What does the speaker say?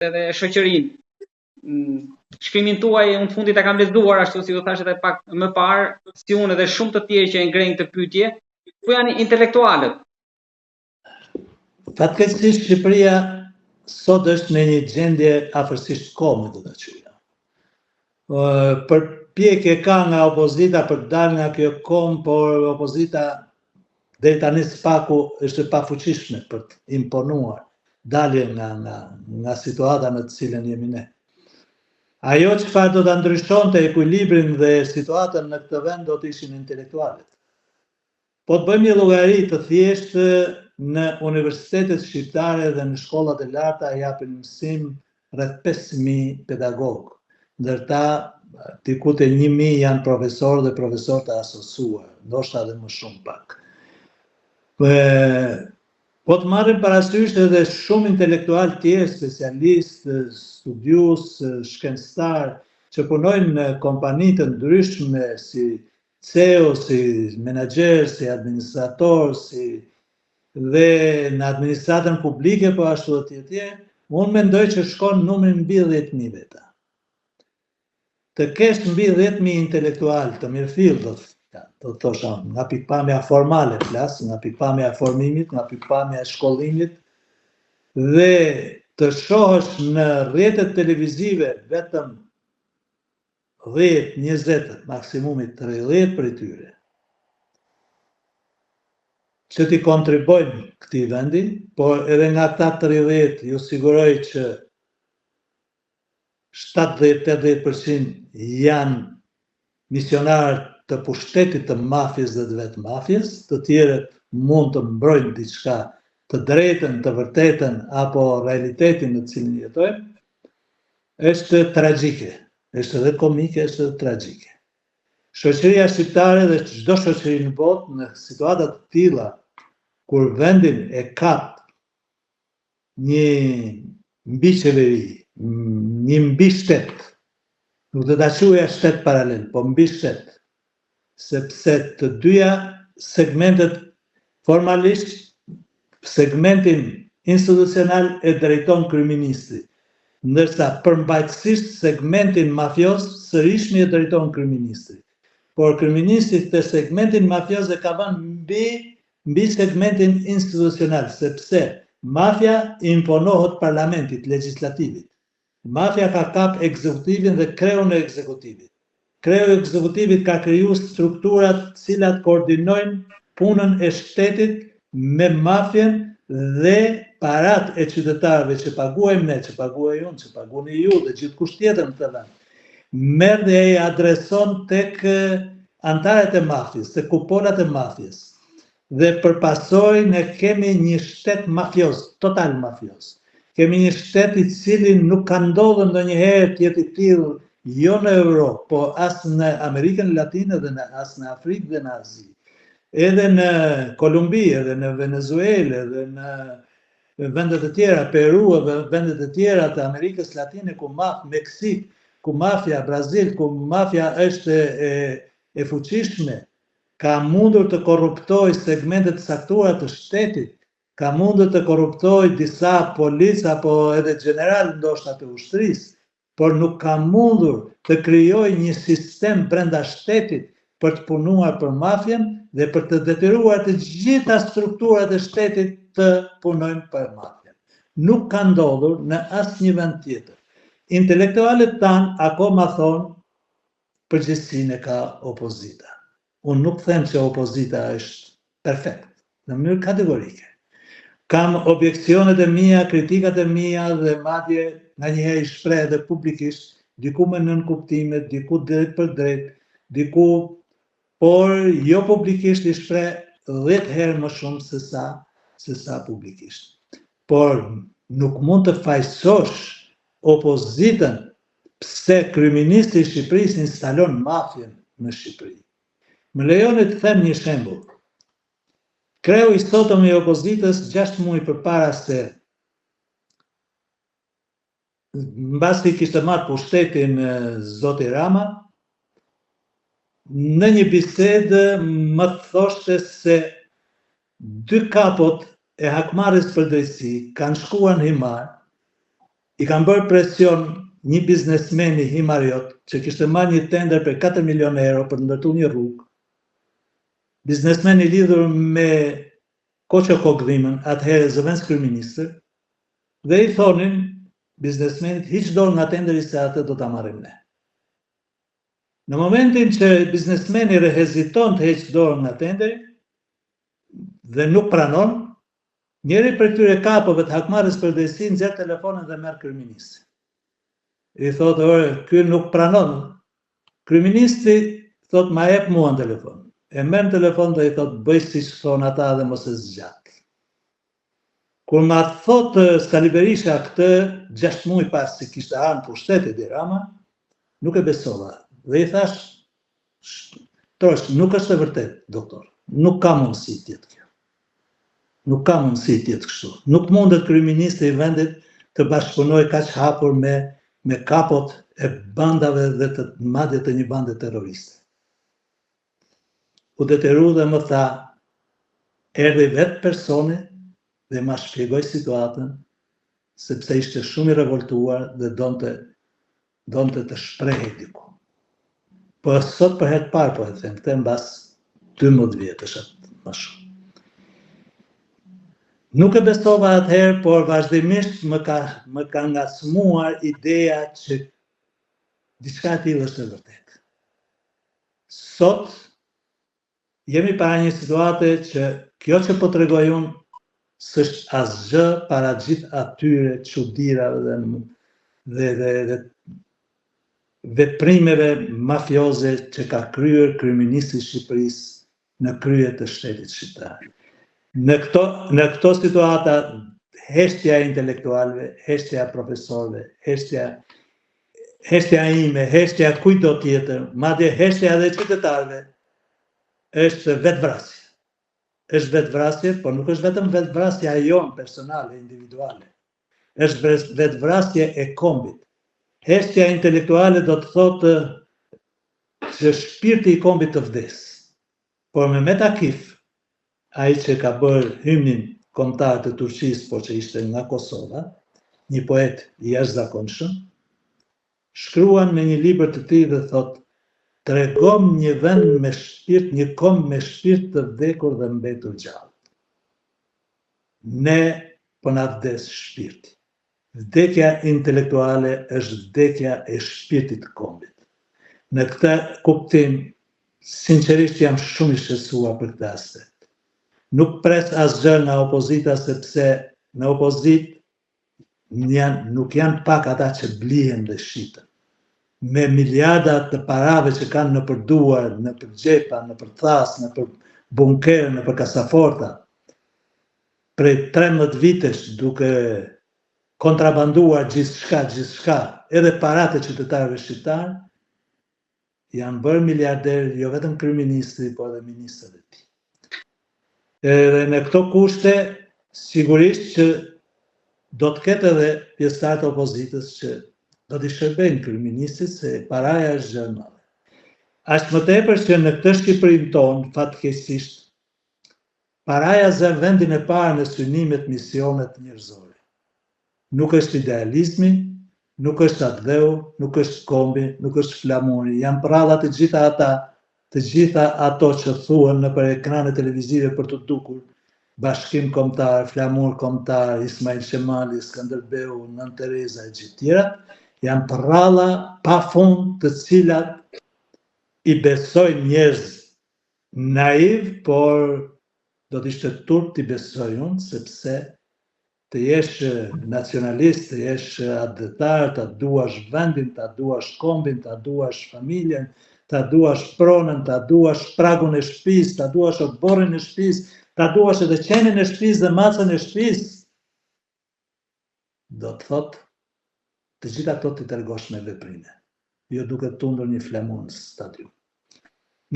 edhe shoqërinë. Shkrimin tuaj unë fundit e kam lexuar ashtu si u thashë edhe pak më parë, si unë edhe shumë të tjerë që e ngrejnë këtë pyetje, ku janë intelektualët? Fatkeqësisht Shqipëria sot është në një gjendje afërsisht kome, do ta thoya. Përpjekje ka nga opozita për të dalë nga kjo kom, por opozita deri tani spaku është e pafuqishme për të imponuar dalje nga situata në të cilën jemi ne. Ajo çfarë do ta ndryshonte ekuilibrin dhe situatën në këtë vend do të ishin intelektualet. Po të bëjmë një llogari të thjeshtë, në universitetet shqiptare dhe në shkollat e larta japin mësim rreth 5.000 pedagogë, ndërta diku te 1.000 janë profesorë dhe profesorë të asosuar, ndoshta edhe më shumë pak. Po të marrim parasysh edhe shumë intelektual tjerë, specialistë, studius, shkencëtar, që punojnë në kompani të ndryshme si CEO, si menaxher, si administrator, dhe në administratën publike, po ashtu dhe tjerë, unë mendoj që shkon numri mbi 10.000 veta. Të kesh mbi 10.000 intelektual të mirëfill, do të thosha, nga pikpamja formale flas, nga pikpamja e formimit, nga pikpamja e shkollimit, dhe të shohësh në rrjetet televizive vetëm 10, 20, maksimumit 30 prej tyre, që t'i kontribojnë këtij vendi, por edhe nga këta 30 ju siguroj që 70-80% janë misionarë të pushtetit të mafjes dhe të vetë mafjes, të tjerët mund të mbrojnë diçka të drejtën, të vërtetën apo realitetin në të cilin jetojmë, është tragjike, është edhe komike, është edhe tragjike. Shoqëria shqiptare dhe çdo shoqëri në botë në situata të tilla, kur vendin e kap një mbiqeveri, një mbi shtet, nuk do ta quaja shtet paralel, po mbi shtet, sepse të dyja segmentet formalisht, segmentin institucional e drejton kryeministri, ndërsa përmbajtësisht segmentin mafios sërishmi e drejton kryeministri. Por kryeministri të segmentin mafios e ka vënë mbi segmentin institucional, sepse mafja imponohet parlamentit, legislativit. Mafja ka kap ekzekutivin dhe kreun e ekzekutivit. Kreu ekzekutivit ka kriju strukturat cilat koordinojnë punën e shtetit me mafjen dhe parat e qytetarëve që paguajmë ne, që paguaj unë, që paguani ju dhe gjithkusht tjetër në të vend. Merr dhe e adreson tek antarët e mafjes, tek kuponat e mafjes. Dhe përpasoj ne kemi një shtet mafios, total mafios. Kemi një shtet i cili nuk ka ndodhur ndonjëherë të jetë i tillë, jo në Europë, po as në Amerikën Latine dhe as në Afrikë dhe në Azi. Edhe në Kolumbi, edhe në Venezuelë, edhe në vendet e tjera, Peru, edhe vendet e tjera të Amerikës Latine, Meksik, ku mafja, Brazil, ku mafja është e fuqishme, ka mundur të korruptoj segmentet saktuara të shtetit, ka mundur të korruptoj disa policë apo edhe general ndoshta të ushtrisë, por nuk ka mundur të krijojë një sistem brenda shtetit për të punuar për mafjen dhe për të detyruar të gjitha strukturat e shtetit të punojnë për mafjen. Nuk ka ndodhur në asnjë vend tjetër. Intelektualët tanë akoma thonë përgjegjësinë e ka opozita. Unë nuk them se opozita është perfekt, në mënyrë kategorike. Kam objeksionet e mia, kritikat e mia dhe madje nganjëherë i shpreh edhe publikisht, diku me nënkuptime, diku drejt për drejt, diku, por jo publikisht i shpreh 10 herë më shumë se sa publikisht. Por nuk mund të fajsosh opozitën pse kryeministri i Shqipërisë instalon mafjen në Shqipëri. Më lejoni të them një shembull. Kreu i sotëm i opozitës 6 muaj përpara se mbasi kishte marrë pushtetin zoti Rama, në një bisedë më thoshte se 2 kapot e hakmarrjes për drejtësi kanë shkuar në Himar, i kanë bërë presion një biznesmeni Himariot që kishte marrë një tender për 4 milion euro për të ndërtuar një rrugë. Biznesmeni lidhur me Koço Kogdhimën, atëherë zëvendës kryeministër, dhe i thonin biznesmenit hiq dorë nga tenderi se atë do ta marrim ne. Në momentin që biznesmeni heziton të heqë dorë nga tenderi dhe nuk pranon, njëri për këtyre kapove të hakmarrjes përditësi nxjerr telefonin dhe merr kryeministin. I thotë, "Ore, ky nuk pranon." Kryeministi thotë, "Ma jep mua në telefon." E merr në telefon dhe i thotë, "Bëj siç thon ata dhe mos e zgjat." Kur ma thotë Skali Berisha këtë 6 muaj pas se kishte ardhur pushteti Edi Rama, nuk e besova. Dhe i thash, nuk është e vërtet, doktor. Nuk ka mundësi të jetë kjo. Nuk ka mundësi të jetë kështu. Nuk mundet kryeministri i vendit të bashkëpunojë kaq hapur me kapot e bandave dhe të madje të një bande terroriste. U detyru dhe më tha, erdhi vetë personi dhe ma shpjegoj situatën, sepse ishte shumë i revoltuar dhe donte të shprehej diku. Po sot për herë të parë po e them, këtë mbas 12 vjetësh më shumë. Nuk e besova atëherë, por vazhdimisht më ka ngacmuar ideja që diçka e tillë është e vërtetë. Sot jemi para një situate që kjo që po tregoj unë s'është asgjë para gjithë atyre çudirave dhe veprimeve mafioze që ka kryer kryeministri i Shqipërisë në krye të shtetit shqiptar. Në këto situata, heshtja e intelektualëve, heshtja e profesorëve, heshtja ime, heshtja kujdo tjetër, madje heshtja edhe qytetarëve, është vetvrasje. Është vetvrasje, por nuk është vetëm vetvrasja jonë personale, individuale. Është vetvrasje e kombit. Heshtja intelektuale do të thotë që shpirti i kombit të vdes. Por me Metakif, ai që ka bërë hymnin kombëtar të Turqisë, por që ishte nga Kosova, një poet i jashtëzakonshëm, shkruan me një libër të tij dhe thotë: "Tregom një vend me shpirt, një komb me shpirt të vdekur dhe mbetur gjallë." Ne po na vdes shpirti. Vdekja intelektuale është vdekja e shpirtit të kombit. Në këtë kuptim, sinqerisht jam shumë i shqetësuar për këtë aspekt. Nuk pres asgjë nga opozita, sepse në opozitë nuk janë pak ata që blihen dhe shiten. Me miliardat të parave që kanë në përduar, në përgjepa, në përthas, në për bunker, në për kasaforta, prej 13 vitesh duke kontrabanduar gjithçka, edhe paratë e qytetarëve shqiptarë, janë bërë miliarderë jo vetëm kryeministri, por edhe ministrat e tij. Edhe në këto kushte, sigurisht që do të ketë edhe pjesëtarë të opozitës që do t'i shërbejnë kryeministrit, se paraja është gjë e madhe. Ashtë më tepër që në këtë Shqipërinë tonë, fatkeqësisht, paraja zën vendin e parë në synimet, misionet njerëzore. Nuk është idealizmi, nuk është atdheu, nuk është kombi, nuk është flamuri. Janë pralla të gjitha ato që thuhen nëpër ekrane televizive për të dukur: Bashkim Kombëtar, Flamur Kombëtar, Ismail Qemali, Skënderbeu, Nën Tereza e gjithë tjerat, janë pralla pafund të cilat i besojnë njerëz naiv, por do të ishte turp t'i besoj unë, sepse të jesh nacionalist, të jesh atdhetar, të duash vendin, të duash kombin, të duash familjen, të duash pronën, të duash pragun e shtëpisë, të duash odborin e shtëpisë, të duash edhe qenin e shtëpisë dhe macën e shtëpisë, do të thotë të gjitha ato t'i tregosh me veprime, jo duke tundur një flamur në stadium.